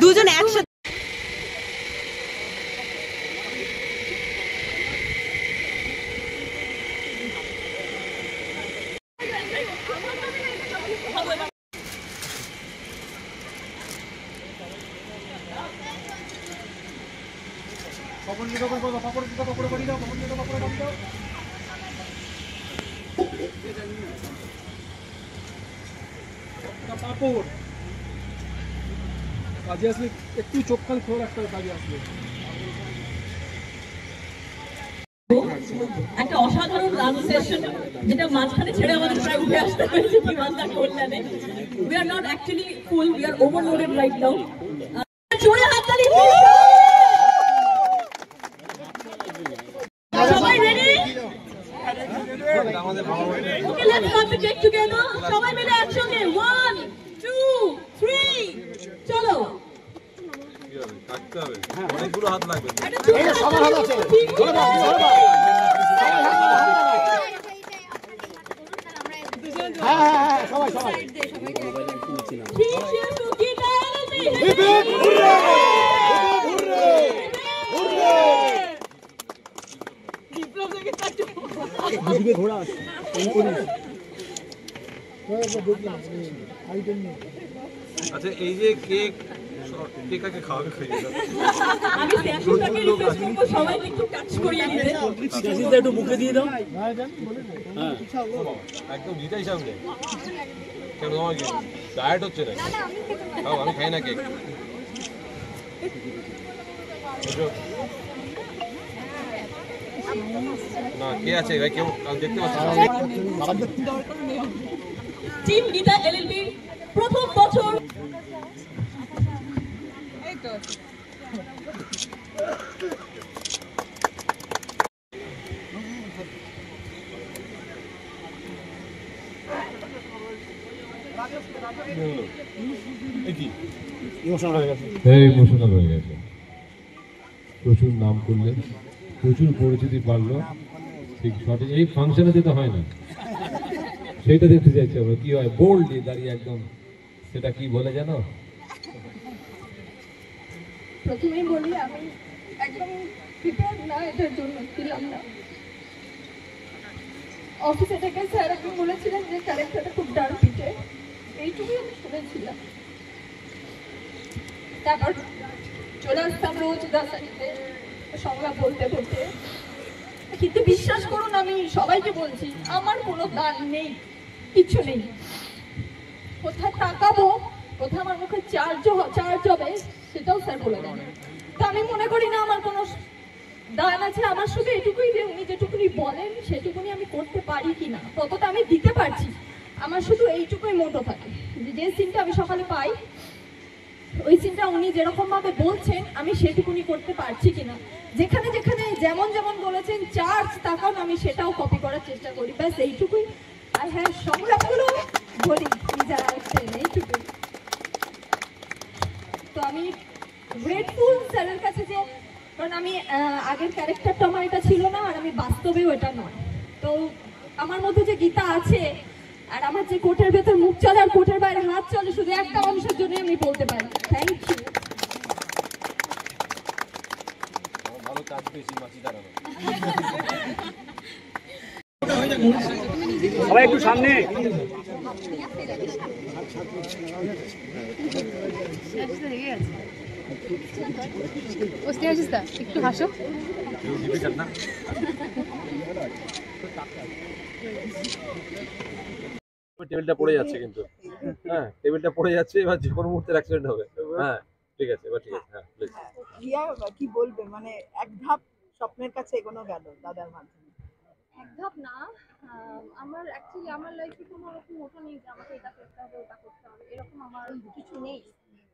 দুজন একসাথে কাজে আসলে একটু চোখ কান খোলা রাখতে হবে কাজে আসলে। একটা অসাধারণ রান সেশন যেটা মাঝখানে ছেড়ে আমাদের প্রায় উঠে আসতে হয়েছে বিমানটা কল্যাণে। We are not actually full, we are overloaded right now. জোরে হাততালি। সবাই ready? Okay, let's start the take together. সবাই মিলে একসঙ্গে 1 2 3 চলো। কাটতে হবে, অনেকগুলো হাত লাগবে। এই সবার হাত আছে। হ্যাঁ সবাই ঘোড়া আচ্ছা, এই যে কেক কাকে খাওয়াবে আমি স্যাশনটাকে রিকোয়েস্ট করব সবাইকে একটু টাচ করিয়ে দিতে। স্যাশনটা একটু মুখে দিয়ে দাও। হ্যাঁ একদম জিতাই সামনে। কেন তোমার কি ডায়েট হচ্ছে না? খাও, আমি খাই না কেক। না কে আছে ভাই, কেউ দেখতে পাচ্ছি টিম গীতা এলএলবি প্রথম বছর ইমোশনাল হয়ে গেছে। প্রচুর নাম করলে, প্রচুর পরিচিতি বাড়লো, ঠিক সঠিক এই ফাংশনে দিতে হয় না, সেইটা দেখতে চাইছে আমরা কি হয় বোল্ডলি দাঁড়িয়ে একদম। সেটা কি বলে জানো? প্রথমেই বলি আমি একদম প্রিপেয়ার না, এটার জন্য ছিলাম না। অফিসে থেকে স্যার আপনি বলেছিলেন যে ক্যারেক্টারটা খুব ডার্ক পিটে, এইটুকুই আমি শুনেছিলাম। তারপর চলে আসতাম রোজ দাসারিতে সংলাপ বলতে বলতে, কিন্তু বিশ্বাস করুন আমি সবাইকে বলছি আমার কোনো দান নেই, কিছু নেই। কোথায় তাকাবো, কোথায় আমার মুখে চার্জ হবে সেটাও স্যার বলে দেন। তো আমি মনে করি না আমার কোনো দান আছে, আমার শুধু এটুকুই যে উনি যেটুকুনি বলেন সেটুকুনি আমি করতে পারি কিনা, কতটা আমি দিতে পারছি, আমার শুধু এইটুকুই মোটো থাকে। যে সিনটা আমি সকালে পাই, ওই সিনটা উনি যেরকম ভাবে বলছেন আমি সেটুকুনি করতে পারছি কিনা, যেখানে যেখানে যেমন যেমন বলেছেন চার্জ তাকান আমি সেটাও কপি করার চেষ্টা করি, ব্যাস এইটুকুই। আর হ্যাঁ সংলাপগুলো বলি যারা আসছেন এইটুকুই। তো আমি গ্রেটফুল স্যারের কাছে যে, কারণ আমি আগের ক্যারেক্টারটা আমার এটা ছিল না, আর আমি বাস্তবেও এটা নয়। তো আমার মধ্যে যে গীতা আছে আর আমার যে কোটের ভেতর মুখ চলে আর কোটের বাইরে হাত চলে, শুধু একটা মানুষের জন্য আমি বলতে পারি থ্যাংক ইউ। ভালো কাজ পেয়েছি মাছি দাঁড়ানো। সবাই একটু সামনে। একটু হাসো। টেবিলটা পড়ে যাচ্ছে কিন্তু, হ্যাঁ টেবিলটা পড়ে যাচ্ছে, এবার যে কোনো মুহূর্তে অ্যাক্সিডেন্ট হবে। হ্যাঁ ঠিক আছে, এবার ঠিক আছে। হ্যাঁ প্লিজ। রিয়া কি বলবে, মানে এক ধাপ স্বপ্নের কাছে এগোনো গেল দাদার মাধ্যমে? একদম না, আমার অ্যাকচুয়ালি আমার লাইফে কোনো রকম মোটো নেই যে আমাকে এটা করতে হবে ওটা করতে হবে, এরকম আমার কিছু নেই।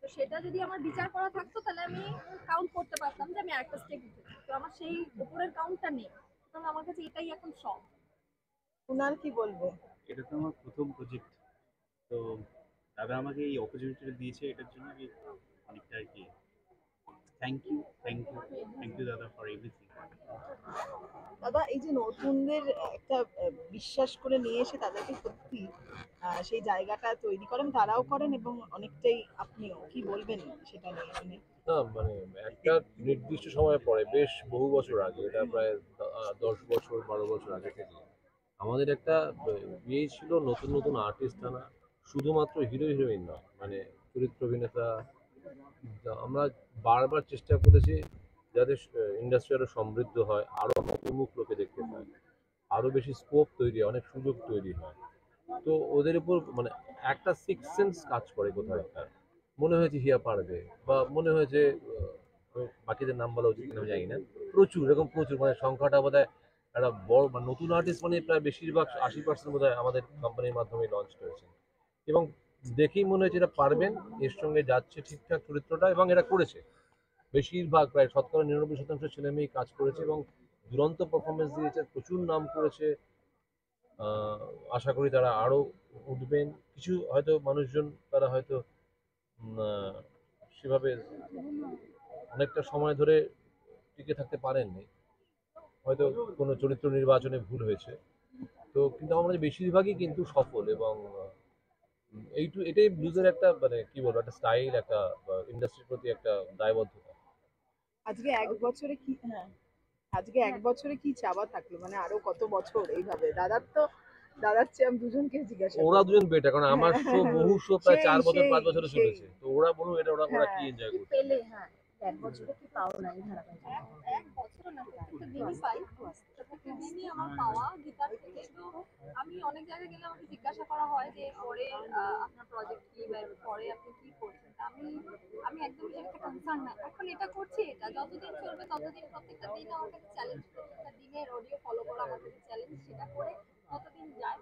তো সেটা যদি আমার বিচার করা থাকতো তাহলে আমি কাউন্ট করতে পারতাম যে আমি একটা স্টেপ উঠেছি, তো আমার সেই উপরের কাউন্টটা নেই, কারণ আমার কাছে এটাই এখন সব। কুনাল কি বলবে? এটা তো আমার প্রথম প্রজেক্ট, তো দাদা আমাকে এই অপরচুনিটিটা দিয়েছে, এটার জন্য আমি অনেকটা আর কি থ্যাংক ইউ দাদা ফর এভরিথিং। দাদা এই যে নতুনদের একটা বিশ্বাস করে নিয়ে এসে তাদেরকে সত্যি সেই জায়গাটা তৈরি করেন, তারাও করেন এবং অনেকটাই আপনিও কি বলবেন সেটা নিয়ে? না মানে একটা নির্দিষ্ট সময় পরে, বেশ বহু বছর আগে, এটা প্রায় 10 বছর 12 বছর আগে থেকে আমাদের একটা ইয়ে ছিল, নতুন নতুন আর্টিস্ট আনা, শুধুমাত্র হিরো হিরোইন নয়, মানে চরিত্র অভিনেতা। আমরা বারবার চেষ্টা করেছি যাতে ইন্ডাস্ট্রি আরো সমৃদ্ধ হয়, আরো উন্মুখ লোকে দেখতে পায়, আরো বেশি স্কোপ তৈরি হয়, অনেক সুযোগ তৈরি হয়। তো ওদের উপর মানে একটা সিক্স সেন্স কাজ করে, কোথাও একটা মনে হয়েছে হিয়া পারবে, বা মনে হয়েছে বাকিদের নাম বলা উচিত কিনা আমি জানি না, প্রচুর এরকম প্রচুর, মানে সংখ্যাটা বোধ হয় একটা বড়, মানে নতুন আর্টিস্ট মানে প্রায় বেশিরভাগ 80% বোধ হয় আমাদের কোম্পানির মাধ্যমে লঞ্চ হয়েছে, এবং দেখেই মনে হয়েছে এটা পারবেন, এর সঙ্গে যাচ্ছে ঠিকঠাক চরিত্রটা, এবং এটা করেছে। বেশিরভাগ প্রায় 99% ছেলে মেয়ে কাজ করেছে এবং দুরন্ত পারফরমেন্স দিয়েছে, প্রচুর নাম করেছে। আশা করি তারা আরো উঠবেন। কিছু হয়তো মানুষজন তারা হয়তো সেভাবে অনেকটা সময় ধরে টিকে থাকতে পারেননি, হয়তো কোনো চরিত্র নির্বাচনে ভুল হয়েছে। তো কিন্তু আমার মনে হয় বেশিরভাগই কিন্তু সফল, এবং এটাই ব্লুজের একটা মানে কি বলবো, একটা স্টাইল, একটা ইন্ডাস্ট্রির প্রতি একটা দায়বদ্ধতা। আজকে এক বছরে কি চাওয়া থাকলো, মানে আরো কত বছর এইভাবে? দাদার চেয়ে আমি দুজনকে জিজ্ঞাসা ওরা করবো। দুজন বেটার, কারণ আমার শো বহু শো প্রায় 4 বছর 5 বছরে সেই। চলেছে, তো ওরা বলুন এটা ওরা কি এনজয় করছে। পেলে হ্যাঁ, এক বছরে কি পাও না এই ধারাবাহিক? এক বছর না, প্রত্যেকটা দিনই পাই, প্রত্যেকটা দিনই আমার পাওয়া গীতার থেকে। তো আমি অনেক জায়গায় গেলে আমাকে জিজ্ঞাসা করা হয় যে পরে আপনার প্রজেক্ট কি, বা পরে আপনি কি করছেন। তা আমি একদম একটা কনসার্ন না, এখন এটা করছি, এটা যতদিন চলবে ততদিন প্রত্যেকটা দিন আমার কাছে চ্যালেঞ্জ, প্রত্যেকটা দিনের অডিও ফলো করা আমার কাছে চ্যালেঞ্জ, সেটা করে কতদিন যায়।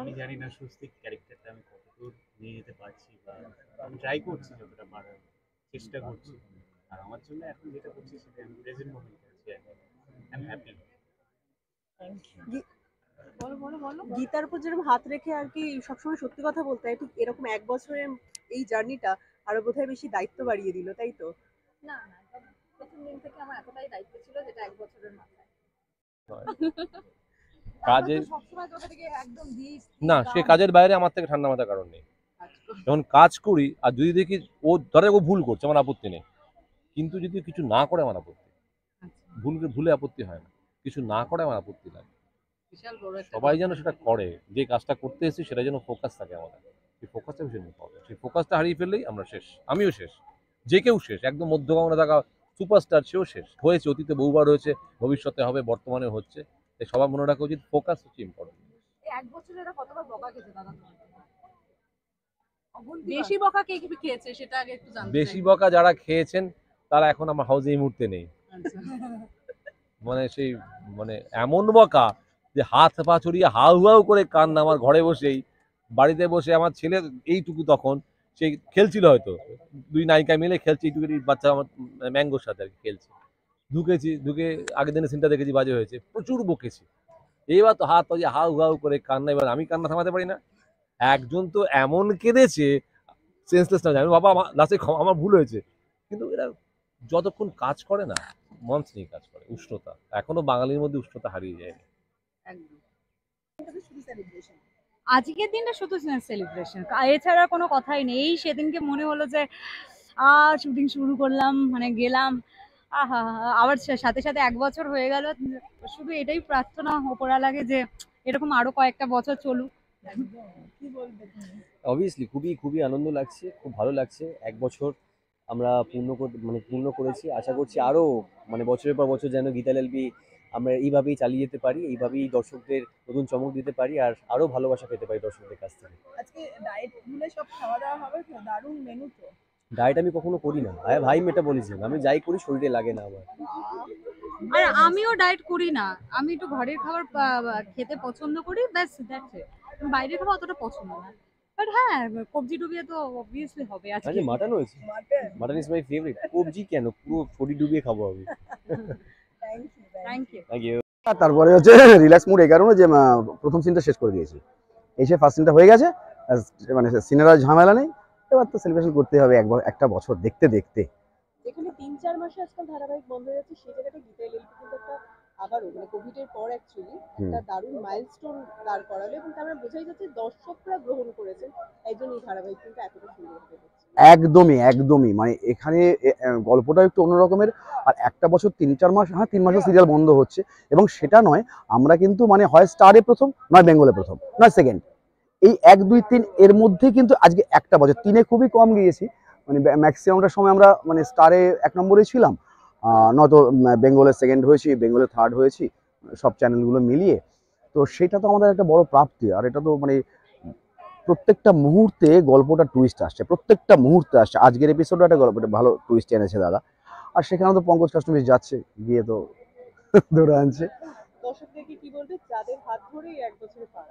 আমি জানি না স্বস্তিক ক্যারেক্টারটা আমি কতদূর নিয়ে যেতে পারছি, বা আমি ট্রাই করছি যতটা পারার চেষ্টা করছি। আর আমার জন্য এখন যেটা করছি সেটা আমি প্রেজেন্ট মোমেন্ট করছি, আই এম হ্যাপি। গীতার উপর যেরকম হাত রেখে আর কি সবসময় সত্যি কথা বলতে হয়, ঠিক এরকম এক বছরের এই জার্নিটা আরো বোধহয় বেশি দায়িত্ব বাড়িয়ে দিল, তাই তো? না একদম প্রথম দিন থেকে আমার এতটাই দায়িত্ব ছিল যেটা এক বছরের মাথায়। কাজে সবসময় তোকে থেকে একদম দিস না, সে কাজের বাইরে আমার থেকে ঠান্ডা মাথার কারণ নেই। যখন কাজ করি আর যদি দেখি ও ধরে ও ভুল করছে, আমার আপত্তি নেই, কিন্তু যদি কিছু না করে আমার আপত্তি। ভুলে আপত্তি হয় না, কিছু না করে আমার আপত্তি লাগে। সবাই যেন সেটা করে, যে কাজটা করতে এসেছি সেটা যেন ফোকাস থাকে আমাদের, সেই ফোকাসটা ভীষণ ইম্পর্টেন্ট। সেই ফোকাসটা হারিয়ে ফেললেই আমরা শেষ, আমিও শেষ, যে কেউ শেষ, একদম মধ্যগমনে থাকা সুপারস্টার সেও শেষ হয়েছে, অতীতে বহুবার হয়েছে, ভবিষ্যতে হবে, বর্তমানে হচ্ছে। তাই সবার মনে রাখা উচিত ফোকাস হচ্ছে ইম্পর্টেন্ট। এক বছরে এরা কতবার বকা খেয়েছে দাদা? বেশি বকা কে খেয়েছে সেটা আগে একটু জানতে চাই। বেশি বকা যারা খেয়েছেন তারা এখন আমার হাউসে এই মুহূর্তে নেই। মানে সেই মানে এমন বকা যে হাত পা ছড়িয়ে হাউ হাউ করে কান্না, আমার ঘরে বসেই, বাড়িতে বসে আমার ছেলে এইটুকু তখন সে খেলছিল, হয়তো দুই নায়িকা মিলে খেলছে, এইটুকু বাচ্চা আমার ম্যাঙ্গোর সাথে আর কি খেলছে, ঢুকে আগের দিনের সিনটা দেখেছি, বাজে হয়েছে, প্রচুর বকেছি। এবার তো হাত পায়ে হাউ হাউ করে কান্না, এবার আমি কান্না থামাতে পারি না। একজন তো এমন কেঁদেছে সেন্সলেস না, আমি বাবা লাস্টে আমার ভুল হয়েছে, কিন্তু এরা যতক্ষণ কাজ করে না মঞ্চ নিয়ে কাজ করে, উষ্ণতা এখনো বাঙালির মধ্যে উষ্ণতা হারিয়ে যায়নি। আজকের দিনটা শুধু সেলিব্রেশন, এছাড়া কোনো কথাই নেই। এই সেদিনকে মনে হলো যে শুটিং শুরু করলাম, মানে গেলাম, আহা আবার সাথে সাথে এক বছর হয়ে গেল। শুধু এটাই প্রার্থনা ওপরওয়ালাকে যে এরকম আরো কয়েকটা বছর চলুক। অবভিয়াসলি খুবই আনন্দ লাগছে, খুব ভালো লাগছে। এক বছর আমরা পূর্ণ করেছি। আশা করছি আরও মানে বছরের পর বছর যেন গীতা এলএলবি আমরা এইভাবেই চালিয়ে যেতে পারি, এইভাবেই দর্শকদের নতুন চমক দিতে পারি, আর আরও ভালোবাসা পেতে পারি দর্শকদের কাছ থেকে। আজকে ডায়েট গুলো সব খাওয়া দাওয়া হবে তো? দারুণ মেনু তো। ডায়েট আমি কখনো করি না, ভাই মেটাবলিজম, আমি যাই করি শরীরে লাগে না আমার। আর আমিও ডায়েট করি না, আমি একটু ঘরের খাবার খেতে পছন্দ করি, ব্যাস দ্যাটস ইট। বাইরের খাবার অতটা পছন্দ না, বাট হ্যাঁ কবজি ডুবিয়ে তো অবভিয়াসলি হবে। আজকে মাটন হয়েছে, মাটন ইজ মাই ফেভারিট। কবজি কেন, পুরো শরীর ডুবিয়ে খাবো আমি। Thank you. তারপরে হচ্ছে রিল্যাক্স মুড এই কারণে যে প্রথম সিনটা শেষ করে দিয়েছি, এসে ফার্স্ট সিনটা হয়ে গেছে, মানে সিনেরা ঝামেলা নেই, এবার তো সেলিব্রেশন করতে হবে একটা বছর দেখতে দেখতে। যেখানে 3-4 মাসে আজকাল ধারাবাহিক বন্ধ হয়ে যাচ্ছে, সেই জায়গাটা গীতা এলএলবি কিন্তু একটা আবারও মানে কোভিড এর পর অ্যাকচুয়ালি একটা দারুণ মাইলস্টোন দাঁড় করালো, এবং তার মানে বোঝাই যাচ্ছে দর্শকরা গ্রহণ করেছেন একজন এই ধারাবাহিক কিন্তু এতটা সুন্দর হতে যাচ্ছে। একদমই মানে এখানে গল্পটা একটু অন্যরকমের। আর একটা বছর 3-4 মাস, হ্যাঁ 3 মাসের সিরিয়াল বন্ধ হচ্ছে, এবং সেটা নয় আমরা কিন্তু মানে হয় স্টারে প্রথম, নয় বেঙ্গলে প্রথম, নয় সেকেন্ড, এই 1, 2, 3 এর মধ্যে কিন্তু আজকে একটা বছর 3-এ খুবই কম গিয়েছি, মানে ম্যাক্সিমামটা সময় আমরা মানে স্টারে 1 নম্বরে ছিলাম, নয়তো বেঙ্গলে সেকেন্ড হয়েছি, বেঙ্গলে থার্ড হয়েছি, সব চ্যানেলগুলো মিলিয়ে। তো সেটা তো আমাদের একটা বড় প্রাপ্তি। আর এটা তো মানে প্রত্যেকটা মুহূর্তে গল্পটা টুইস্ট আসছে, প্রত্যেকটা মুহূর্তে আসছে। আজকের এপিসোডে একটা গল্পটা ভালো টুইস্ট এনেছে দাদা, আর সেখানে তো পঙ্কজ কাস্টমিস যাচ্ছে, গিয়ে তো ধরে আনছে। দর্শকদেরকে কি বলবে যাদের হাত ধরেই 1 বছরে পার?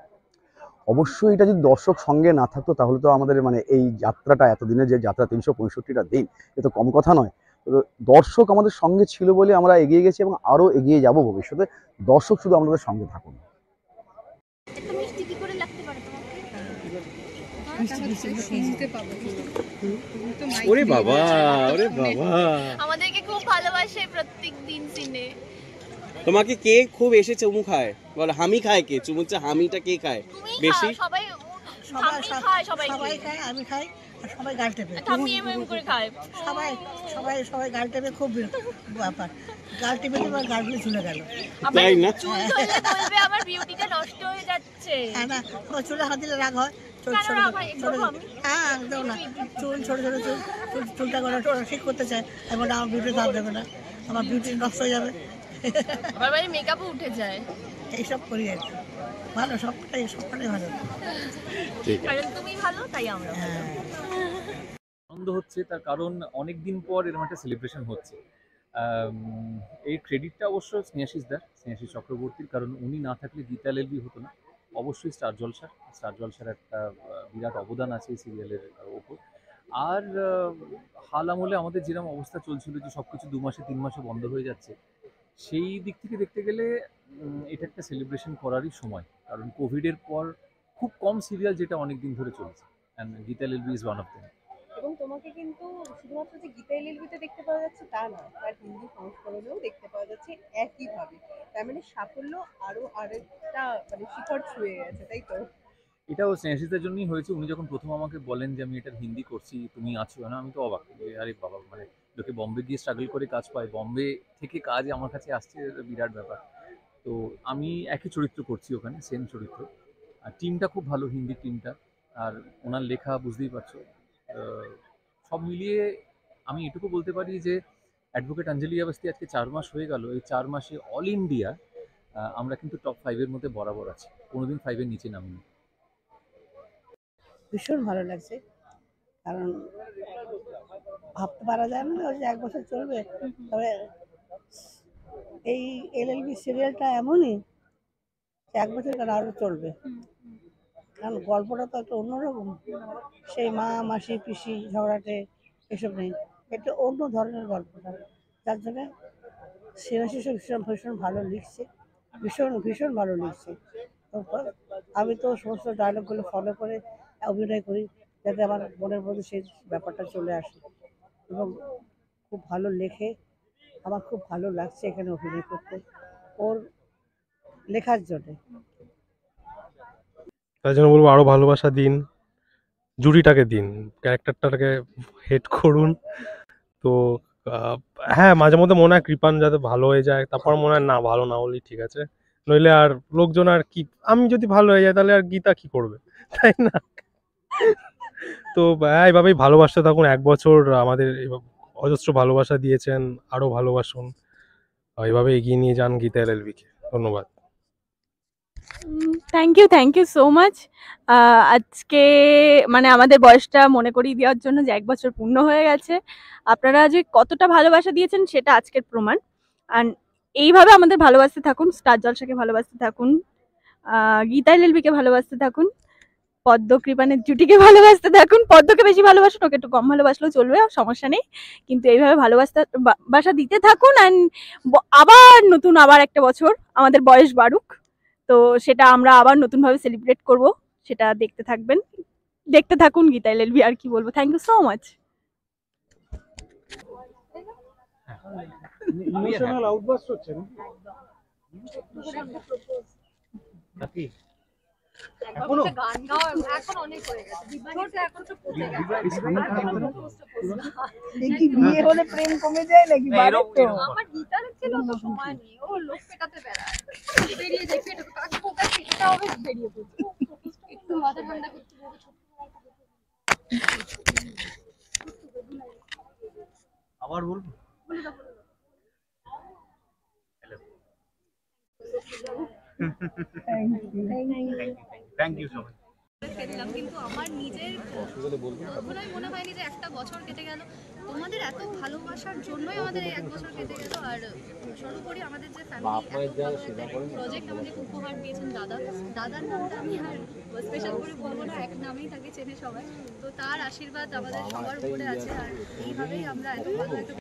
অবশ্যই এটা যদি দর্শক সঙ্গে না থাকতো তাহলে তো আমাদের মানে এই যাত্রাটা, এতদিনের যে যাত্রা 365টা দিন, এ তো কম কথা নয়। তো দর্শক আমাদের সঙ্গে ছিল বলে আমরা এগিয়ে গেছি, এবং আরও এগিয়ে যাব ভবিষ্যতে। দর্শক শুধু আমাদের সঙ্গে থাকুন। ওরে বাবা, ওরে বাবা, আমাদেরকে খুব ভালোবাসে প্রত্যেক দিন সিনে। তোমাকে কে খুব এসে চুমু খায়? বলো হামি খায় কে? চুমুচ্ছে হামিটা কে খায় বেশি? সবাই খায়, সবাই খায়, আমি খাই, আর সবাই গাল টেপে, আমি এমএম করে খায়, সবাই সবাই সবাই গাল টেপে, খুব ব্যাপার। গাল টেপে তো গালগুলো চলে গেল, তাই না? চুল ধরলে বলবে আমার বিউটিটা নষ্ট হয়ে যাচ্ছে। হ্যাঁ না, চুলে হাত দিলে রাগ হয়। হ্যাঁ একদম না, চুল ছোট ছোট চুলটা করে ঠিক করতে চায়, এবার আমার বিউটি হাত দেবে না, আমার বিউটি নষ্ট হয়ে যাবে, আমার বাড়ি মেকআপও উঠে যায়, এইসব করি আর কি। ভালো, সবটাই ভালো, কারণ তুমি ভালো তাই আমরা। আনন্দ হচ্ছে তার কারণ অনেক দিন পর এরকম একটা সেলিব্রেশন হচ্ছে। এই ক্রেডিটটা অবশ্য স্নেহাশিস চক্রবর্তীর, কারণ উনি না থাকলে গীতা এলএলবি হতো না। অবশ্যই স্টার জলসার একটা বিরাট অবদান আছে এই সিরিয়ালের ওপর। আর হাল আমলে আমাদের যেরকম অবস্থা চলছিল যে সব কিছু 2 মাসে 3 মাসে বন্ধ হয়ে যাচ্ছে, সেই দিক থেকে দেখতে গেলে এটা একটা সেলিব্রেশন করারই সময়। কারণ কোভিডের পর খুব কম সিরিয়াল যেটা অনেক দিন ধরে চলছে, and Gita LLB is one of them. এবং তোমাকে কিন্তু শুধুমাত্র যে গীতা এলএলবিতে দেখতে পাওয়া যাচ্ছে তা নয়, তার হিন্দি সংস্করণেও দেখতে পাওয়া যাচ্ছে একইভাবে। তার মানে সাফল্য আরো আরেকটা মানে শিখর ছুঁয়ে গেছে, তাই তো? এটাও স্নেহাশিসের জন্যই হয়েছে। উনি যখন প্রথম আমাকে বলেন যে আমি এটার হিন্দি করছি, তুমি আছো না, আমি তো অবাক, আরে বাবা, মানে লোকে বম্বে গিয়ে স্ট্রাগল করে কাজ পায়, বম্বে থেকে কাজ আমার কাছে আসছে, বিরাট ব্যাপার। তো আমি একই চরিত্র করছি ওখানে, সেম চরিত্র। আর টিমটা খুব ভালো, হিন্দি টিমটা, আর ওনার লেখা বুঝতেই পারছো। সব মিলিয়ে আমি এটুকু বলতে পারি যে অ্যাডভোকেট অঞ্জলি আবাস্তি আজকে 4 মাস হয়ে গেল, এই 4 মাসে অল ইন্ডিয়া আমরা কিন্তু টপ 5-এর মধ্যে বরাবর আছি, কোনোদিন 5-এর নিচে নামিনি। ভীষণ ভালো লাগছে, কারণ ভাবতে পারা যায় না যে 1 বছর চলবে। তবে এই এলএলবি সিরিয়ালটা এমনই 1 বছর কেন আরো চলবে, কারণ গল্পটা তো একটা অন্যরকম। সেই মা মাসি পিসি ঝগড়াটে এসব নেই, এটা অন্য ধরনের গল্পটা, যার জন্য স্নেহাশিস ভীষণ ভালো লিখছে, ভীষণ ভালো লিখছে। আমি তো সমস্ত ডায়লগগুলো ফলো করে অভিনয় করি, যাতে আমার মনের মধ্যে সেই ব্যাপারটা চলে আসে, এবং খুব ভালো লেখে। আমার খুব ভালো লাগছে এখানে অভিনয় করতে, ওর লেখার জন্যে। তাই জন্য বলবো আরো ভালোবাসা দিন, জুরিটাকে দিন, ক্যারেক্টারটাকে হেড করুন। তো হ্যাঁ, মাঝে মধ্যে মনে হয় কৃপান যাতে ভালো হয়ে যায়, তারপর মনে হয় না ভালো না হলেই ঠিক আছে, নইলে আর লোকজন আর কি, আমি যদি ভালো হয়ে যাই তাহলে আর গীতা কি করবে, তাই না? তো এইভাবেই ভালোবাসতে থাকুন। 1 বছর আমাদের অজস্র ভালোবাসা দিয়েছেন, আরো ভালোবাসুন, এইভাবে এগিয়ে নিয়ে যান গীতা এলএলবিকে। ধন্যবাদ। Thank you so much. আজকে মানে আমাদের বয়সটা মনে করিয়ে দেওয়ার জন্য যে 1 বছর পূর্ণ হয়ে গেছে। আপনারা যে কতটা ভালোবাসা দিয়েছেন সেটা আজকের প্রমাণ। অ্যান্ড এইভাবে আমাদের ভালোবাসতে থাকুন, স্টার জলসাকে ভালোবাসতে থাকুন, গীতা এলএলবিকে ভালোবাসতে থাকুন, পদ্ম কৃপানের জুটিকে ভালোবাসতে থাকুন। পদ্মকে বেশি ভালোবাসুন, ওকে একটু কম ভালোবাসলেও চলবে, সমস্যা নেই, কিন্তু এইভাবে ভালোবাসা দিতে থাকুন। অ্যান্ড আবার একটা বছর আমাদের বয়স বাড়ুক, তো সেটা আমরা আবার নতুনভাবে সেলিব্রেট করব, সেটা দেখতে থাকুন গীতা এলএলবি। আর কি বলবো, thank you so much. Emotional outburst হচ্ছে না নাকি এখনো গান গাওয়া এখন অনেক হয়ে গেছে বিবাহিত এখন তো পড়ে এই কি বিয়ে হলে প্রেম কমে যায় নাকি বাড়ে তো আমার গিটারের ছিল তো সময় নেই ও লোক পেটাতে বেড়ায় বেরিয়ে যায় পেটে কাকে কোথায় পেটটা হবে বেরিয়ে পড়ছে একটু মাথা ঠান্ডা করতে হবে আবার বলবো থ্যাংক ইউ সো মাচ ফেললাম কিন্তু আমার নিজের কখনোই মনে হয়নি যে একটা বছর কেটে গেল তোমাদের এত ভালোবাসার জন্যই আমাদের এই এক বছর কেটে গেল আর সর্বোপরি আমাদের যে ফ্যামিলি প্রজেক্ট আমাদের উপহার দিয়েছেন দাদার নামটা আমি আর স্পেশাল করে বলবো না এক নামেই তাকে চেনে সবাই তো তার আশীর্বাদ আমাদের সবার উপরে আছে আর এইভাবেই আমরা এত ভালো একটা